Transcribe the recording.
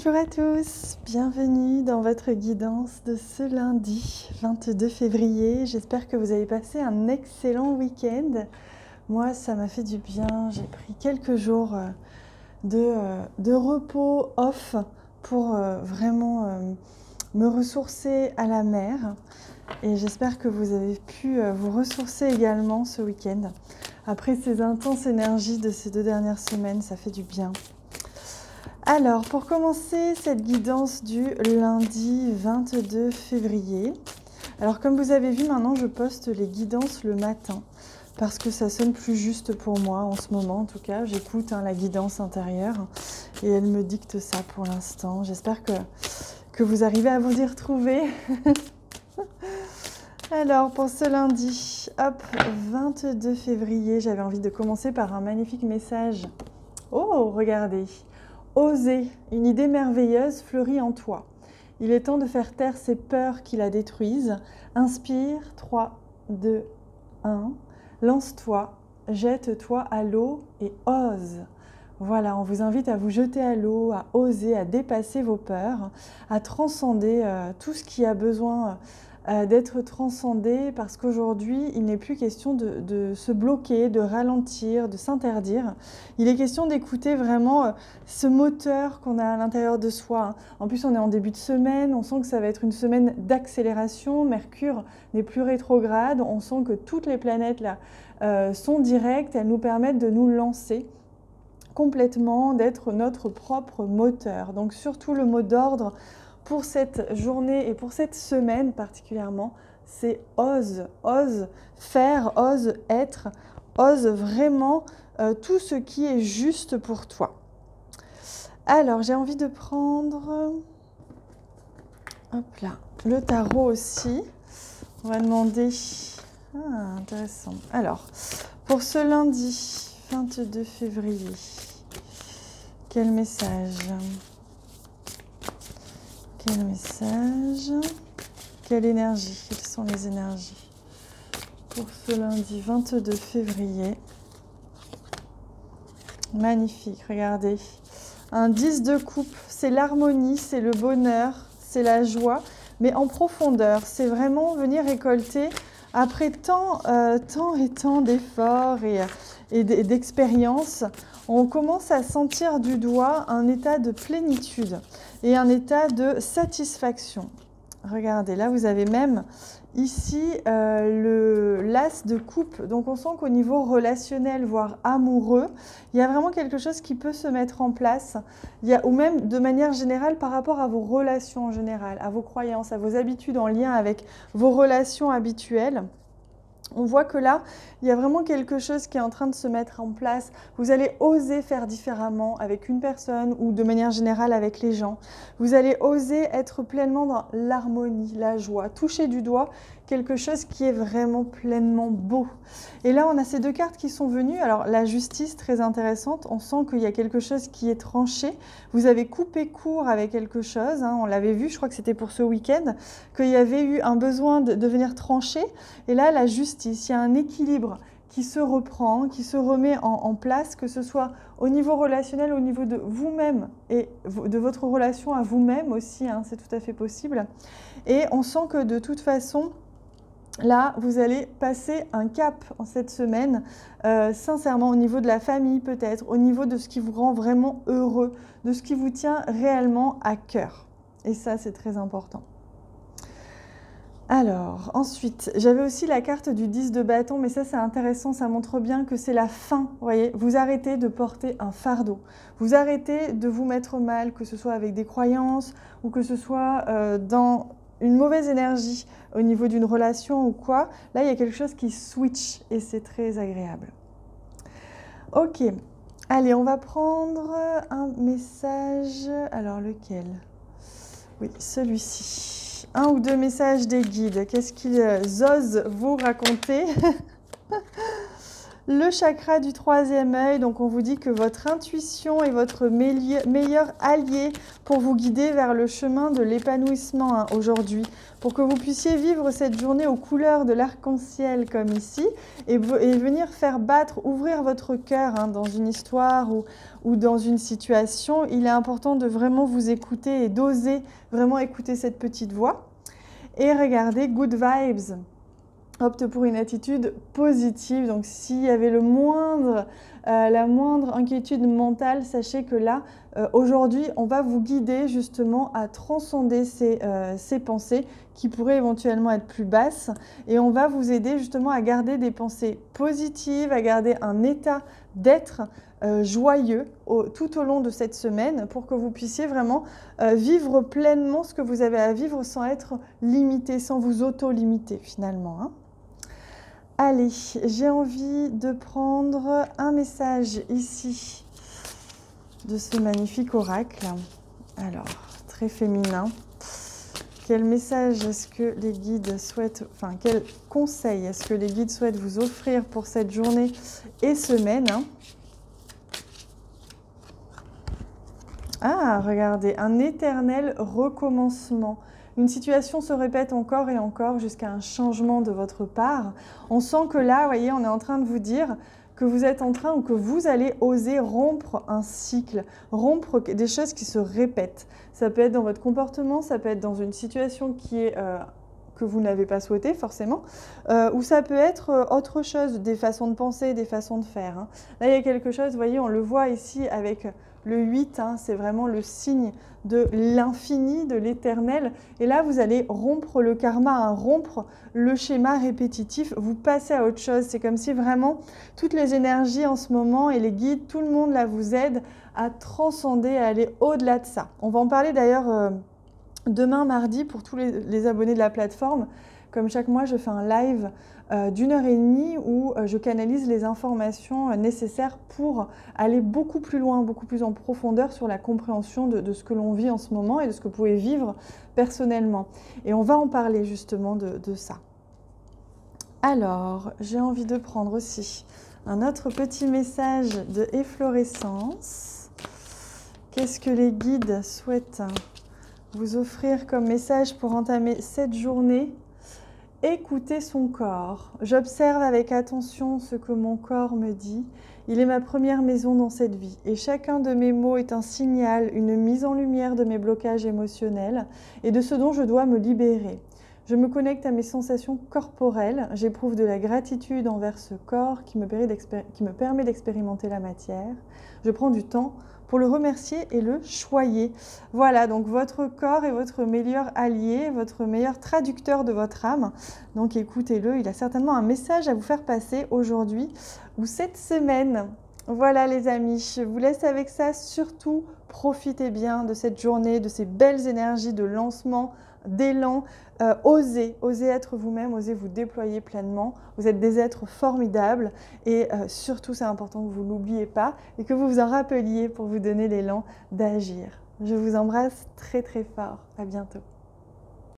Bonjour à tous, bienvenue dans votre guidance de ce lundi 22 février. J'espère que vous avez passé un excellent week-end. Moi, ça m'a fait du bien. J'ai pris quelques jours de repos off pour vraiment me ressourcer à la mer. Et j'espère que vous avez pu vous ressourcer également ce week-end. Après ces intenses énergies de ces 2 dernières semaines, ça fait du bien. Alors, pour commencer cette guidance du lundi 22 février, alors comme vous avez vu, maintenant je poste les guidances le matin parce que ça sonne plus juste pour moi en ce moment. En tout cas, j'écoute la guidance intérieure et elle me dicte ça pour l'instant. J'espère que vous arrivez à vous y retrouver. Alors, pour ce lundi, hop, 22 février, j'avais envie de commencer par un magnifique message. Oh, regardez! Oser, une idée merveilleuse fleurit en toi. Il est temps de faire taire ces peurs qui la détruisent. Inspire, 3, 2, 1. Lance-toi, jette-toi à l'eau et ose. Voilà, on vous invite à vous jeter à l'eau, à oser, à dépasser vos peurs, à transcender tout ce qui a besoin d'être transcendé, parce qu'aujourd'hui, il n'est plus question de se bloquer, de ralentir, de s'interdire. Il est question d'écouter vraiment ce moteur qu'on a à l'intérieur de soi. En plus, on est en début de semaine, on sent que ça va être une semaine d'accélération. Mercure n'est plus rétrograde, on sent que toutes les planètes là sont directes, elles nous permettent de nous lancer complètement, d'être notre propre moteur. Donc surtout le mot d'ordre pour cette journée et pour cette semaine particulièrement, c'est ose, ose faire, ose être, ose vraiment tout ce qui est juste pour toi. Alors, j'ai envie de prendre hop là, le tarot aussi. On va demander... Ah, intéressant. Alors, pour ce lundi 22 février, quel message ? Quel message? Quelle énergie? Quelles sont les énergies pour ce lundi 22 février? Magnifique, regardez. Un 10 de coupe, c'est l'harmonie, c'est le bonheur, c'est la joie, mais en profondeur. C'est vraiment venir récolter, après tant et tant d'efforts et d'expériences, on commence à sentir du doigt un état de plénitude et un état de satisfaction. Regardez, là vous avez même ici l'as de coupe. Donc on sent qu'au niveau relationnel, voire amoureux, il y a vraiment quelque chose qui peut se mettre en place. Ou même de manière générale par rapport à vos relations en général, à vos croyances, à vos habitudes en lien avec vos relations habituelles. On voit que là, il y a vraiment quelque chose qui est en train de se mettre en place. Vous allez oser faire différemment avec une personne ou de manière générale avec les gens. Vous allez oser être pleinement dans l'harmonie, la joie, toucher du doigt quelque chose qui est vraiment pleinement beau. Et là, on a ces 2 cartes qui sont venues. Alors, la justice, très intéressante. On sent qu'il y a quelque chose qui est tranché. Vous avez coupé court avec quelque chose. On l'avait vu, je crois que c'était pour ce week-end, qu'il y avait eu un besoin de venir trancher. Et là, la justice, il y a un équilibre qui se reprend, qui se remet en place, que ce soit au niveau relationnel, au niveau de vous-même et de votre relation à vous-même aussi, c'est tout à fait possible. Et on sent que de toute façon, là, vous allez passer un cap en cette semaine, sincèrement, au niveau de la famille peut-être, au niveau de ce qui vous rend vraiment heureux, de ce qui vous tient réellement à cœur. Et ça, c'est très important. Alors, ensuite, j'avais aussi la carte du 10 de bâton, mais ça c'est intéressant, ça montre bien que c'est la fin, vous voyez, vous arrêtez de porter un fardeau, vous arrêtez de vous mettre mal, que ce soit avec des croyances ou que ce soit dans une mauvaise énergie au niveau d'une relation ou quoi. Là, il y a quelque chose qui switch et c'est très agréable. Ok, allez, on va prendre un message, alors lequel? Oui, celui-ci. 1 ou 2 messages des guides. Qu'est-ce qu'ils osent vous raconter? Le chakra du troisième œil, donc on vous dit que votre intuition est votre meilleur allié pour vous guider vers le chemin de l'épanouissement aujourd'hui, pour que vous puissiez vivre cette journée aux couleurs de l'arc-en-ciel comme ici, et venir faire battre, ouvrir votre cœur dans une histoire ou dans une situation. Il est important de vraiment vous écouter et d'oser vraiment écouter cette petite voix. Et regardez, good vibes. Opte pour une attitude positive. Donc, s'il y avait la moindre inquiétude mentale, sachez que là, aujourd'hui, on va vous guider justement à transcender ces pensées qui pourraient éventuellement être plus basses. Et on va vous aider justement à garder des pensées positives, à garder un état d'être joyeux tout au long de cette semaine pour que vous puissiez vraiment vivre pleinement ce que vous avez à vivre sans être limité, sans vous auto-limiter finalement. Allez, j'ai envie de prendre un message ici de ce magnifique oracle. Alors, très féminin. Quel message est-ce que les guides souhaitent, enfin, quel conseil est-ce que les guides souhaitent vous offrir pour cette journée et semaine? Ah, regardez, un éternel recommencement. Une situation se répète encore et encore jusqu'à un changement de votre part. On sent que là, vous voyez, on est en train de vous dire que vous êtes en train ou que vous allez oser rompre un cycle, rompre des choses qui se répètent. Ça peut être dans votre comportement, ça peut être dans une situation qui est... que vous n'avez pas souhaité forcément, ou ça peut être autre chose, des façons de penser, des façons de faire. Là, il y a quelque chose, vous voyez, on le voit ici avec le 8, c'est vraiment le signe de l'infini, de l'éternel. Et là, vous allez rompre le karma, rompre le schéma répétitif, vous passez à autre chose. C'est comme si vraiment toutes les énergies en ce moment et les guides, tout le monde là vous aide à transcender, à aller au-delà de ça. On va en parler d'ailleurs demain, mardi, pour tous les abonnés de la plateforme. Comme chaque mois, je fais un live d'1h30 où je canalise les informations nécessaires pour aller beaucoup plus loin, beaucoup plus en profondeur sur la compréhension de ce que l'on vit en ce moment et de ce que vous pouvez vivre personnellement. Et on va en parler justement de ça. Alors, j'ai envie de prendre aussi un autre petit message de efflorescence. Qu'est-ce que les guides souhaitent vous offrir comme message pour entamer cette journée? Écoutez son corps. J'observe avec attention ce que mon corps me dit. Il est ma première maison dans cette vie. Et chacun de mes mots est un signal, une mise en lumière de mes blocages émotionnels et de ce dont je dois me libérer. Je me connecte à mes sensations corporelles. J'éprouve de la gratitude envers ce corps qui me permet d'expérimenter la matière. Je prends du temps pour le remercier et le choyer. Voilà, donc votre corps est votre meilleur allié, votre meilleur traducteur de votre âme. Donc écoutez-le, il a certainement un message à vous faire passer aujourd'hui ou cette semaine. Voilà les amis, je vous laisse avec ça. Surtout, profitez bien de cette journée, de ces belles énergies de lancement, d'élan. Osez être vous-même, osez vous déployer pleinement. Vous êtes des êtres formidables et surtout, c'est important que vous ne l'oubliez pas et que vous vous en rappeliez pour vous donner l'élan d'agir. Je vous embrasse très très fort. À bientôt.